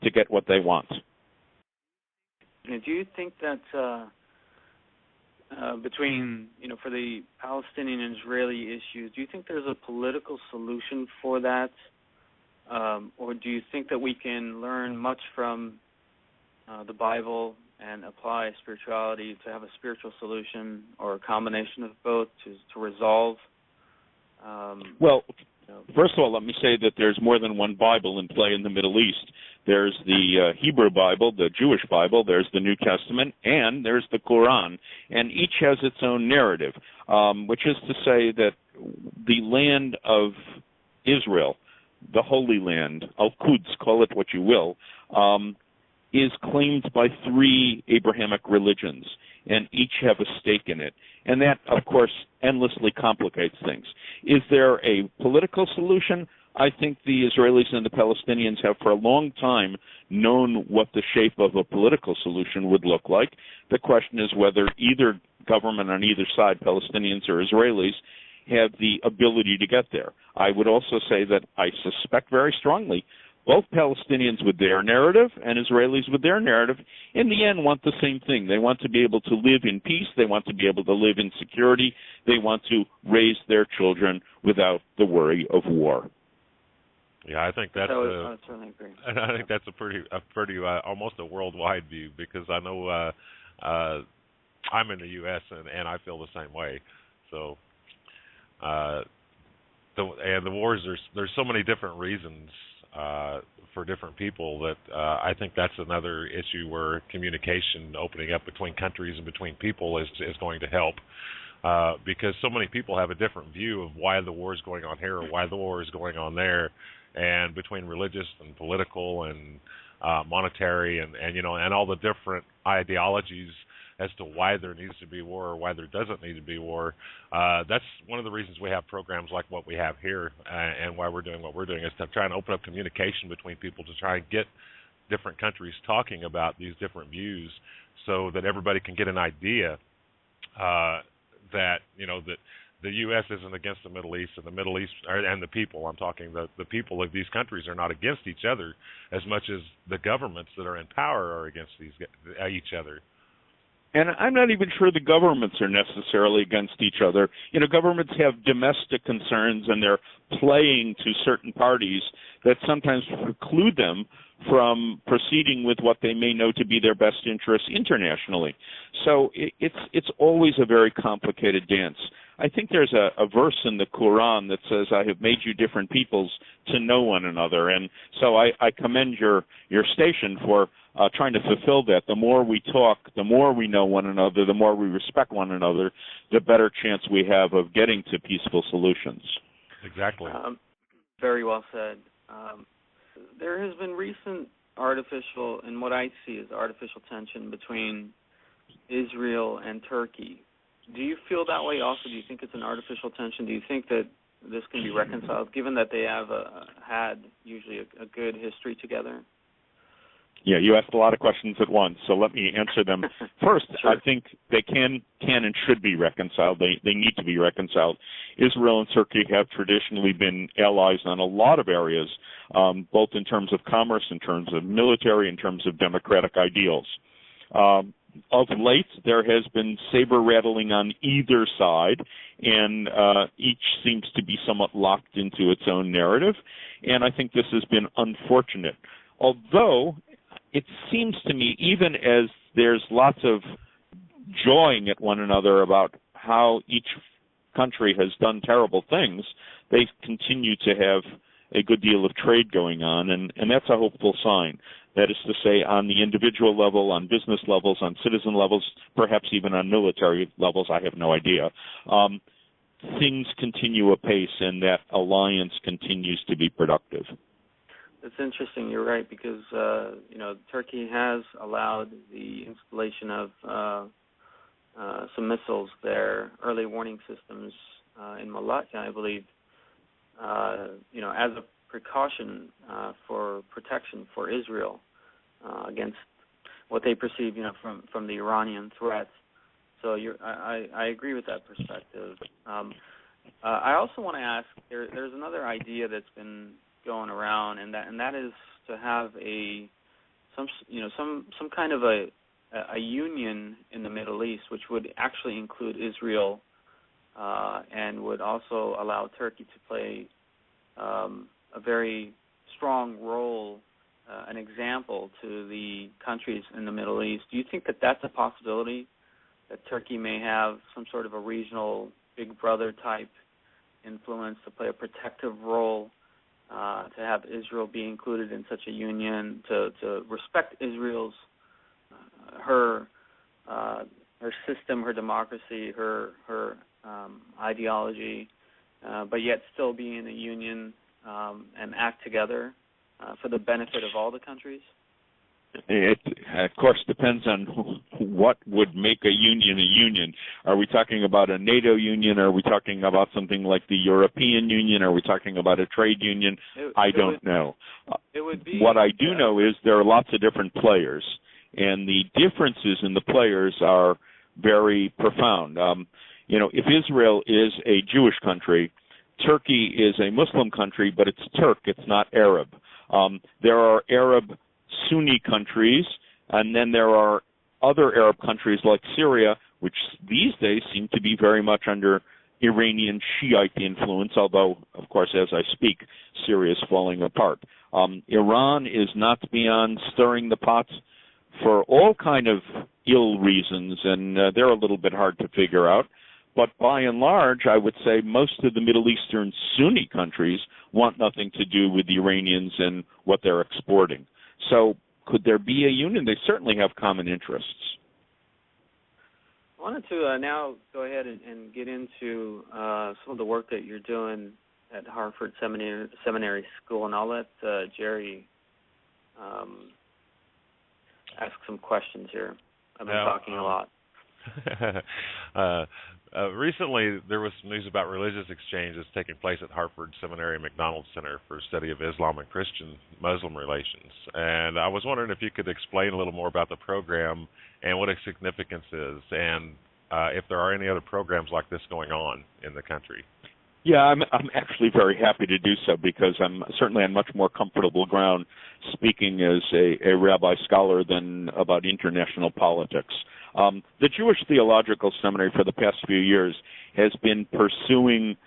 to get what they want. Do you think that between, for the Palestinian and Israeli issues, do you think there's a political solution for that? Or do you think that we can learn much from the Bible and apply spirituality to have a spiritual solution or a combination of both to resolve? First of all, let me say that there's more than one Bible in play in the Middle East. There's the Hebrew Bible, the Jewish Bible, there's the New Testament, and there's the Quran. And each has its own narrative, which is to say that the land of Israel, the Holy Land, Al-Quds, call it what you will, is claimed by three Abrahamic religions, and each have a stake in it. And that, of course, endlessly complicates things. Is there a political solution? I think the Israelis and the Palestinians have for a long time known what the shape of a political solution would look like. The question is whether either government on either side, Palestinians or Israelis, have the ability to get there. I would also say that I suspect very strongly both Palestinians with their narrative and Israelis with their narrative, in the end, want the same thing. They want to be able to live in peace. They want to be able to live in security. They want to raise their children without the worry of war. Yeah, I think that's I certainly agree. I think that's a pretty almost a worldwide view, because I know I'm in the U.S. and I feel the same way. So, the wars, there's so many different reasons for different people that I think that's another issue where communication opening up between countries and between people is going to help, because so many people have a different view of why the war is going on here or why the war is going on there, and between religious and political and monetary and all the different ideologies as to why there needs to be war or why there doesn't need to be war. That's one of the reasons we have programs like what we have here, and why we're doing what we're doing, is to try and open up communication between people, to try and get different countries talking about these different views, so that everybody can get an idea that the U.S. isn't against the Middle East, and the Middle East and the people. I'm talking the people of these countries are not against each other as much as the governments that are in power are against each other. And I'm not even sure the governments are necessarily against each other. Governments have domestic concerns, and they're playing to certain parties that sometimes preclude them from proceeding with what they may know to be their best interests internationally. So it's always a very complicated dance. I think there's a verse in the Quran that says, "I have made you different peoples to know one another." And so I commend your station for trying to fulfill that. The more we talk, the more we know one another, the more we respect one another, the better chance we have of getting to peaceful solutions. Exactly. Very well said. There has been recent artificial, and what I see is artificial tension between Israel and Turkey. Do you feel that way also? Do you think it's an artificial tension? Do you think that this can be reconciled, given that they have had usually a good history together? Yeah, you asked a lot of questions at once, so let me answer them. First, Sure. I think they can and should be reconciled. They need to be reconciled. Israel and Turkey have traditionally been allies on a lot of areas, both in terms of commerce, in terms of military, in terms of democratic ideals. Of late, there has been saber-rattling on either side, and each seems to be somewhat locked into its own narrative, and I think this has been unfortunate. Although it seems to me, even as there's lots of jawing at one another about how each country has done terrible things, they continue to have a good deal of trade going on, and that's a hopeful sign. That is to say, on the individual level, on business levels, on citizen levels, perhaps even on military levels, I have no idea. Things continue apace, and that alliance continues to be productive. It's interesting. You're right, because Turkey has allowed the installation of some missiles there, early warning systems in Malatya, I believe, as a precaution for protection for Israel against what they perceive, from the Iranian threat. So I agree with that perspective. I also want to ask, there's another idea that's been going around, and that is to have a some kind of a union in the Middle East, which would actually include Israel, and would also allow Turkey to play a very strong role, an example to the countries in the Middle East. Do you think that that's a possibility, that Turkey may have some sort of a regional Big Brother type influence to play a protective role, to have Israel be included in such a union, to respect Israel's her system, her democracy, her ideology, but yet still be in a union and act together for the benefit of all the countries? It, of course, depends on what would make a union. Are we talking about a NATO union? Are we talking about something like the European Union? Are we talking about a trade union? I don't know. It would be. What I do know is there are lots of different players, and the differences in the players are very profound. If Israel is a Jewish country, Turkey is a Muslim country, but it's Turk, it's not Arab. There are Arab Sunni countries, and then there are other Arab countries like Syria, which these days seem to be very much under Iranian Shiite influence, although, of course, as I speak, Syria is falling apart. Iran is not beyond stirring the pots for all kind of ill reasons, and they're a little bit hard to figure out. But by and large, I would say most of the Middle Eastern Sunni countries want nothing to do with the Iranians and what they're exporting. So could there be a union? They certainly have common interests. I wanted to now go ahead and get into some of the work that you're doing at Hartford Seminary School, and I'll let Jerry ask some questions here. I've been talking a lot. Recently, there was some news about religious exchanges taking place at Hartford Seminary McDonald Center for Study of Islam and Christian-Muslim Relations. And I was wondering if you could explain a little more about the program and what its significance is, and if there are any other programs like this going on in the country. Yeah, I'm actually very happy to do so, because I'm certainly on much more comfortable ground speaking as a rabbi scholar than about international politics. The Jewish Theological Seminary for the past few years has been pursuing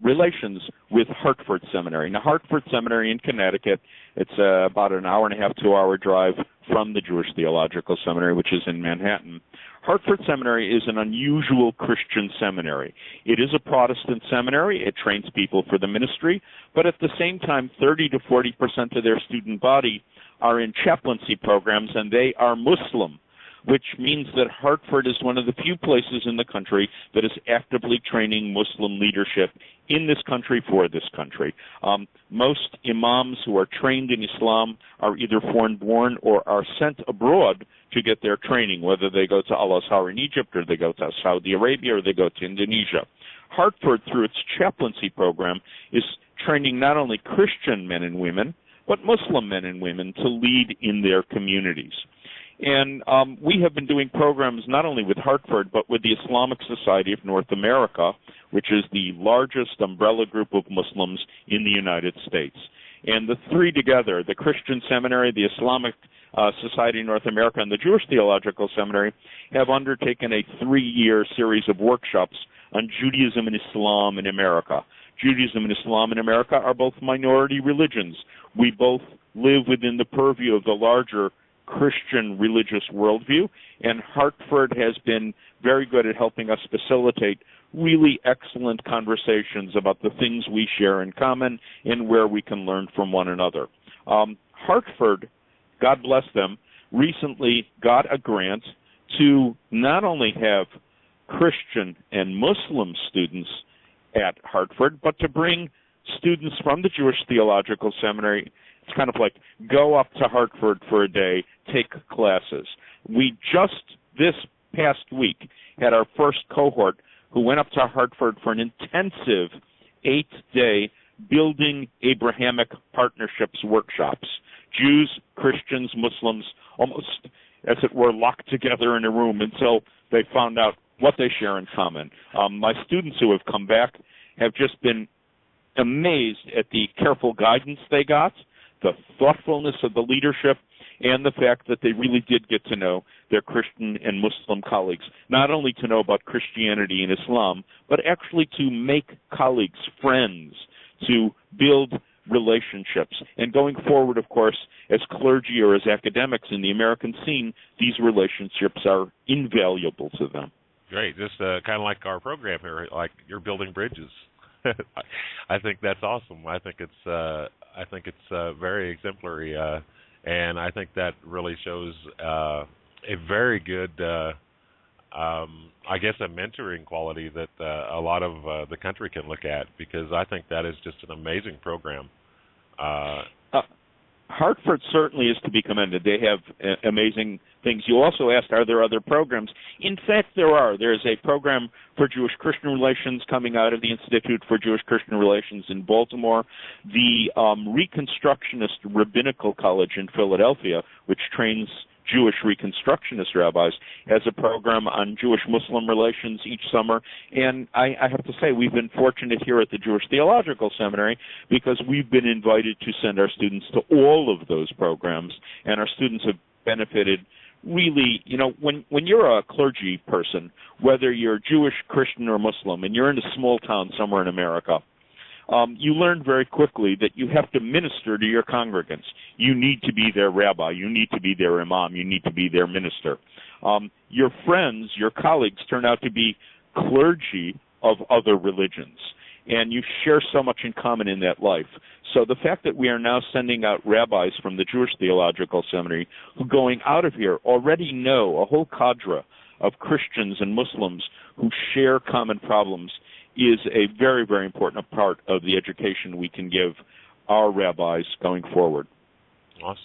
relations with Hartford Seminary. Now, Hartford Seminary in Connecticut, it's about an hour and a half, 2-hour drive from the Jewish Theological Seminary, which is in Manhattan. Hartford Seminary is an unusual Christian seminary. It is a Protestant seminary. It trains people for the ministry, but at the same time, 30 to 40% of their student body are in chaplaincy programs, and they are Muslim, which means that Hartford is one of the few places in the country that is actively training Muslim leadership in this country for this country. Most imams who are trained in Islam are either foreign-born or are sent abroad to get their training, whether they go to Al-Azhar in Egypt or they go to Saudi Arabia or they go to Indonesia. Hartford, through its chaplaincy program, is training not only Christian men and women, but Muslim men and women to lead in their communities. And we have been doing programs not only with Hartford, but with the Islamic Society of North America, which is the largest umbrella group of Muslims in the United States. And the three together, the Christian Seminary, the Islamic Society of North America, and the Jewish Theological Seminary, have undertaken a 3-year series of workshops on Judaism and Islam in America. Judaism and Islam in America are both minority religions. We both live within the purview of the larger Christian religious worldview, and Hartford has been very good at helping us facilitate really excellent conversations about the things we share in common and where we can learn from one another. Hartford, God bless them, recently got a grant to not only have Christian and Muslim students at Hartford, but to bring students from the Jewish Theological Seminary. It's kind of like go up to Hartford for a day, take classes. We just this past week had our first cohort who went up to Hartford for an intensive 8-day Building Abrahamic Partnerships workshops. Jews, Christians, Muslims, almost as it were locked together in a room until they found out what they share in common. My students who have come back have just been amazed at the careful guidance they got, the thoughtfulness of the leadership, and the fact that they really did get to know their Christian and Muslim colleagues, not only to know about Christianity and Islam, but actually to make colleagues, friends, to build relationships. And going forward, of course, as clergy or as academics in the American scene, these relationships are invaluable to them. Great, just kind of like our program here, like you're building bridges. I think that's awesome. I think it's very exemplary, and I think that really shows a very good, I guess, a mentoring quality that a lot of the country can look at, because I think that is just an amazing program. Hartford certainly is to be commended. They have amazing things. You also asked, are there other programs? In fact, there are. There's a program for Jewish-Christian relations coming out of the Institute for Jewish-Christian Relations in Baltimore. The Reconstructionist Rabbinical College in Philadelphia, which trains Jewish Reconstructionist rabbis, has a program on Jewish-Muslim relations each summer. And I have to say, we've been fortunate here at the Jewish Theological Seminary because we've been invited to send our students to all of those programs, and our students have benefited really. You know, when you're a clergy person, whether you're Jewish, Christian, or Muslim, and you're in a small town somewhere in America, you learn very quickly that you have to minister to your congregants. You need to be their rabbi. You need to be their imam. You need to be their minister. Your friends, your colleagues turn out to be clergy of other religions, and you share so much in common in that life. So the fact that we are now sending out rabbis from the Jewish Theological Seminary who, going out of here, already know a whole cadre of Christians and Muslims who share common problems is a very, very important part of the education we can give our rabbis going forward. Awesome.